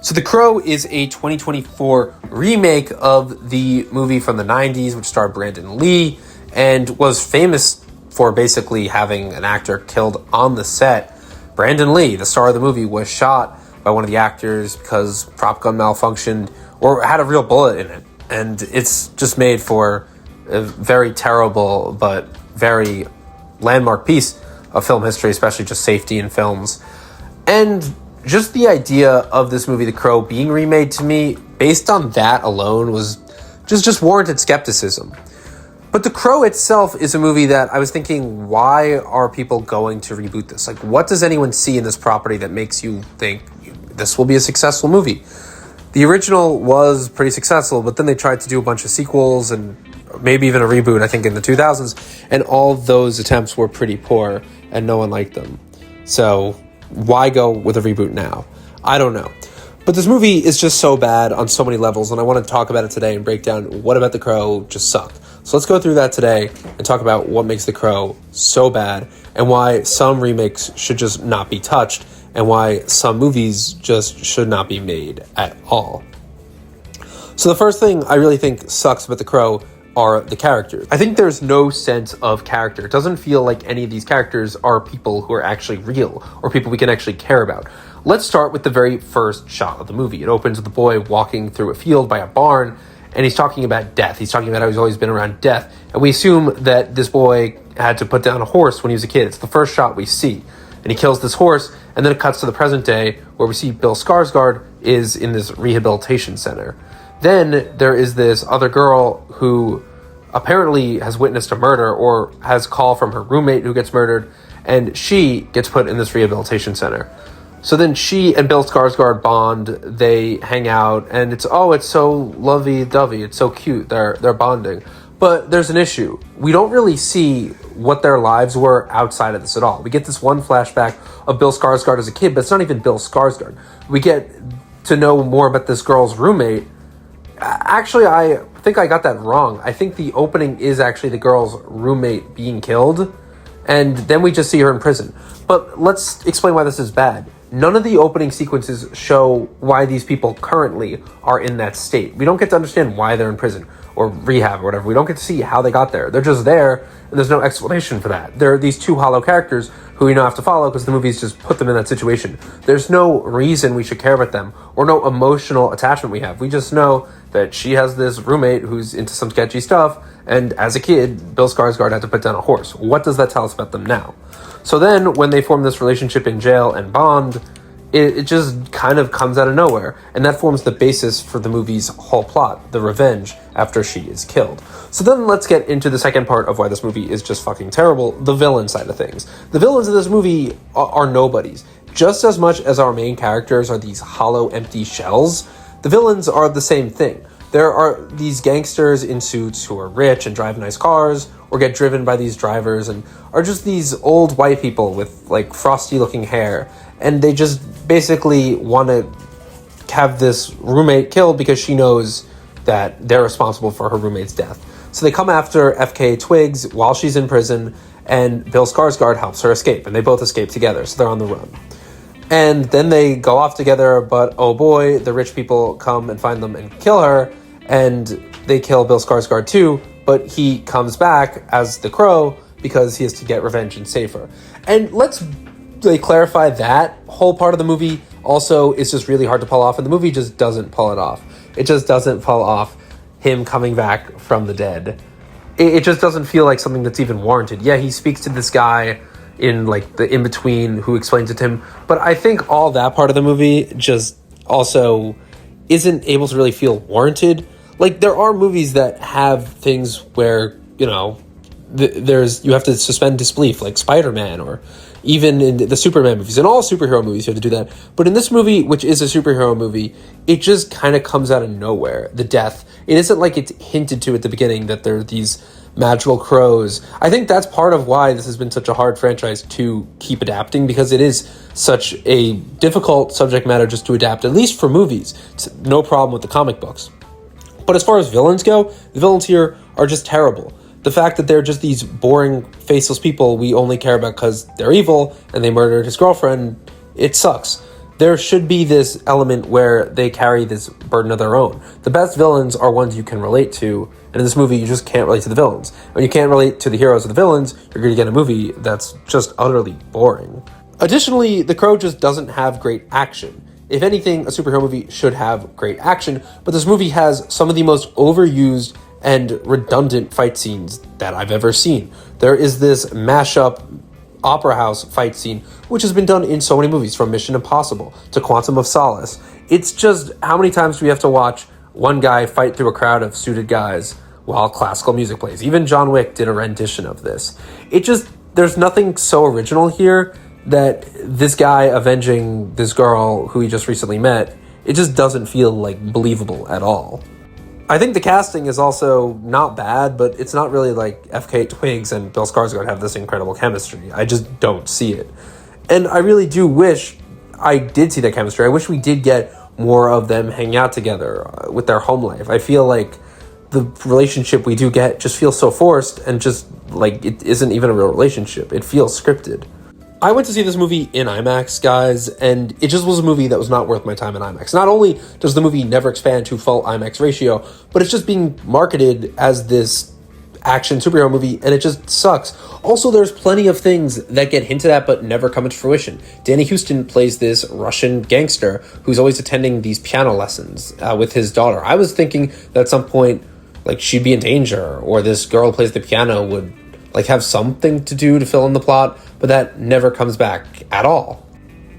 So The Crow is a 2024 remake of the movie from the 90s, which starred Brandon Lee and was famous for basically having an actor killed on the set. Brandon Lee, the star of the movie, was shot by one of the actors because prop gun malfunctioned or had a real bullet in it. And it's just made for a very terrible but very landmark piece of film history, especially just safety in films. And just the idea of this movie, The Crow, being remade, to me, based on that alone, was just warranted skepticism. But The Crow itself is a movie that I was thinking, why are people going to reboot this? Like, what does anyone see in this property that makes you think this will be a successful movie? The original was pretty successful, but then they tried to do a bunch of sequels and maybe even a reboot, I think, in the 2000s, and all those attempts were pretty poor, and no one liked them. So why go with a reboot now? I don't know. But this movie is just so bad on so many levels, and I want to talk about it today and break down what about The Crow just sucked. So let's go through that today and talk about what makes The Crow so bad and why some remakes should just not be touched and why some movies just should not be made at all. So the first thing I really think sucks about The Crow are the characters. I think there's no sense of character. It doesn't feel like any of these characters are people who are actually real or people we can actually care about. Let's start with the very first shot of the movie. It opens with the boy walking through a field by a barn, and he's talking about death. He's talking about how he's always been around death, and we assume that this boy had to put down a horse when he was a kid. It's the first shot we see, and he kills this horse, and then it cuts to the present day where we see Bill Skarsgård is in this rehabilitation center. Then there is this other girl who apparently has witnessed a murder or has call from her roommate who gets murdered, and she gets put in this rehabilitation center. So then she and Bill Skarsgård bond, they hang out, and it's so lovey-dovey, it's so cute, they're bonding. But there's an issue. We don't really see what their lives were outside of this at all. We get this one flashback of Bill Skarsgård as a kid, but it's not even Bill Skarsgård. We get to know more about this girl's roommate. Actually, I think I got that wrong. I think the opening is actually the girl's roommate being killed, and then we just see her in prison. But let's explain why this is bad. None of the opening sequences show why these people currently are in that state. We don't get to understand why they're in prison or rehab or whatever. We don't get to see how they got there. They're just there, and there's no explanation for that. There are these two hollow characters who we don't have to follow because the movies just put them in that situation. There's no reason we should care about them or no emotional attachment we have. We just know that she has this roommate who's into some sketchy stuff, and as a kid, Bill Skarsgård had to put down a horse. What does that tell us about them now? So then, when they form this relationship in jail and bond, it just kind of comes out of nowhere, and that forms the basis for the movie's whole plot, the revenge after she is killed. So then let's get into the second part of why this movie is just fucking terrible, the villain side of things. The villains of this movie are nobodies. Just as much as our main characters are these hollow, empty shells, the villains are the same thing. There are these gangsters in suits who are rich and drive nice cars or get driven by these drivers and are just these old white people with like frosty looking hair. And they just basically want to have this roommate killed because she knows that they're responsible for her roommate's death. So they come after FK Twigs while she's in prison, and Bill Skarsgård helps her escape, and they both escape together, so they're on the run. And then they go off together, but oh boy, the rich people come and find them and kill her, and they kill Bill Skarsgård too, but he comes back as the Crow because he has to get revenge and save her. And let's clarify that whole part of the movie also is just really hard to pull off, and the movie just doesn't pull it off. It just doesn't pull off him coming back from the dead. It just doesn't feel like something that's even warranted. Yeah, he speaks to this guy in like the in-between who explains it to him, but I think all that part of the movie just also isn't able to really feel warranted. Like, there are movies that have things where, you know, you have to suspend disbelief, like Spider-Man, or even in the Superman movies. In all superhero movies, you have to do that. But in this movie, which is a superhero movie, it just kind of comes out of nowhere. The death. It isn't like it's hinted to at the beginning that there are these magical crows. I think that's part of why this has been such a hard franchise to keep adapting, because it is such a difficult subject matter just to adapt, at least for movies. It's no problem with the comic books. But as far as villains go, the villains here are just terrible. The fact that they're just these boring, faceless people we only care about because they're evil and they murdered his girlfriend, it sucks. there should be this element where they carry this burden of their own. The best villains are ones you can relate to, and in this movie, you just can't relate to the villains. When you can't relate to the heroes or the villains, you're going to get a movie that's just utterly boring. Additionally, The Crow just doesn't have great action. If anything, a superhero movie should have great action, but this movie has some of the most overused and redundant fight scenes that I've ever seen. There is this mashup opera house fight scene, which has been done in so many movies, from Mission Impossible to Quantum of Solace. It's just, how many times do we have to watch one guy fight through a crowd of suited guys while classical music plays? Even John Wick did a rendition of this. There's nothing so original here that this guy avenging this girl who he just recently met, it just doesn't feel like believable at all. I think the casting is also not bad, but it's not really like FK Twigs and Bill Skarsgård have this incredible chemistry. I just don't see it. And I really do wish I did see that chemistry. I wish we did get more of them hanging out together with their home life. I feel like the relationship we do get just feels so forced and just like it isn't even a real relationship. It feels scripted. I went to see this movie in IMAX, guys, and it just was a movie that was not worth my time in IMAX. Not only does the movie never expand to full IMAX ratio, but it's just being marketed as this action superhero movie, and it just sucks. Also, there's plenty of things that get hinted at but never come into fruition. Danny Houston plays this Russian gangster who's always attending these piano lessons with his daughter. I was thinking that at some point, like, she'd be in danger, or this girl who plays the piano would like have something to do to fill in the plot, but that never comes back at all.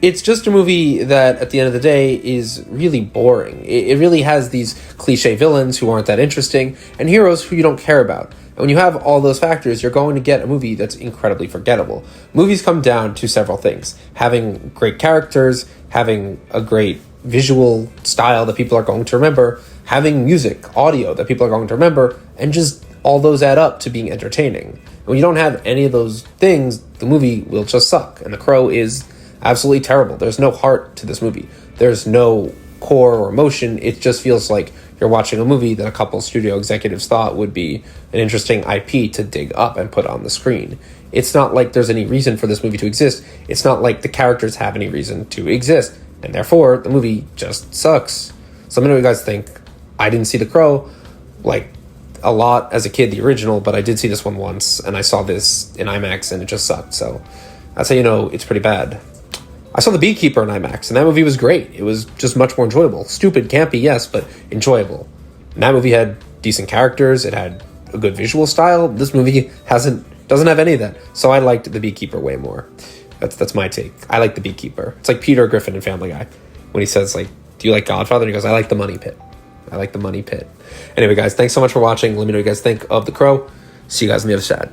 It's just a movie that, at the end of the day, is really boring. It really has these cliche villains who aren't that interesting, and heroes who you don't care about. And when you have all those factors, you're going to get a movie that's incredibly forgettable. Movies come down to several things: having great characters, having a great visual style that people are going to remember, having music, audio that people are going to remember, and just all those add up to being entertaining. When you don't have any of those things, the movie will just suck. And The Crow is absolutely terrible. There's no heart to this movie. There's no core or emotion. It just feels like you're watching a movie that a couple studio executives thought would be an interesting IP to dig up and put on the screen. It's not like there's any reason for this movie to exist. It's not like the characters have any reason to exist. And therefore, the movie just sucks. So let me know what you guys think. I didn't see The Crow a lot as a kid, the original, but I did see this one once, and I saw this in IMAX, and it just sucked. So that's how you know it's pretty bad. I saw The Beekeeper in IMAX, and that movie was great. It was just much more enjoyable. Stupid, campy, yes, but enjoyable. And that movie had decent characters. It had a good visual style. This movie doesn't have any of that. So I liked The Beekeeper way more. That's my take. I like The Beekeeper. It's like Peter Griffin in Family Guy when he says, like, do you like Godfather? And he goes, I like The Money Pit. I like The Money Pit. Anyway, guys, thanks so much for watching. Let me know what you guys think of The Crow. See you guys on the other side.